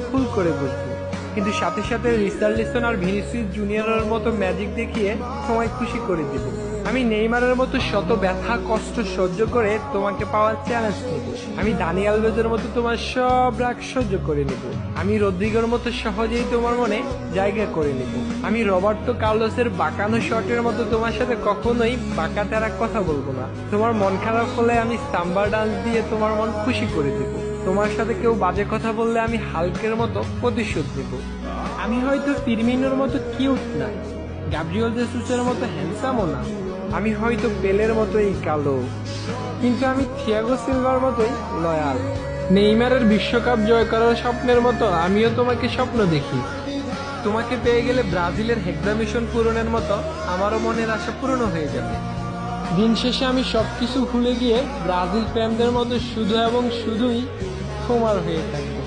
ফুল করে বসবো, কিন্তু সাথে সাথে রিচার্লিসন আর ভিনিসিয়াস জুনিয়রের মতো ম্যাজিক দেখিয়ে তোমায় খুশি করে দিব। আমি নেইমারের মতো শত ব্যথা কষ্ট সহ্য করে তোমাকে পাওয়ার চ্যালেঞ্জ নেব। আমি দানি আলভেজের মতো তোমার সব রাগ সহ্য করে নেব। আমি রদ্রিগোর মতো সহজেই তোমার মনে জায়গা করে নেব। আমি রবার্টো কার্লোসের বাঁকানো শটের মতো তোমার সাথে কখনোই বাঁকা তেরা কথা বলবো না। তোমার মন খারাপ হলে আমি সাম্বার ডান্স দিয়ে তোমার মন খুশি করে দেব। তোমার সাথে কেউ বাজে কথা বললে আমি হালকের মতো প্রতিশোধ নেব। আমি হয়তো ফিরমিনোর মতো কিউট না, গ্যাব্রিয়েল জেসুসের মতো হ্যান্ডসামও না, আমি হয়তো পেলের মতোই কালো, কিন্তু আমি থিয়াগো সিলভার মতোই লয়াল। নেইমারের বিশ্বকাপ জয় করার স্বপ্নের মতো আমিও তোমাকে স্বপ্ন দেখি। তোমাকে পেয়ে গেলে ব্রাজিলের হেক্সা মিশন পূরণের মতো আমারও মনের আশা পূর্ণ হয়ে যাবে। দিন শেষে আমি সবকিছু ভুলে গিয়ে ব্রাজিল প্রেমদের মতো শুধু এবং শুধুই তোমার হয়ে থাকবো।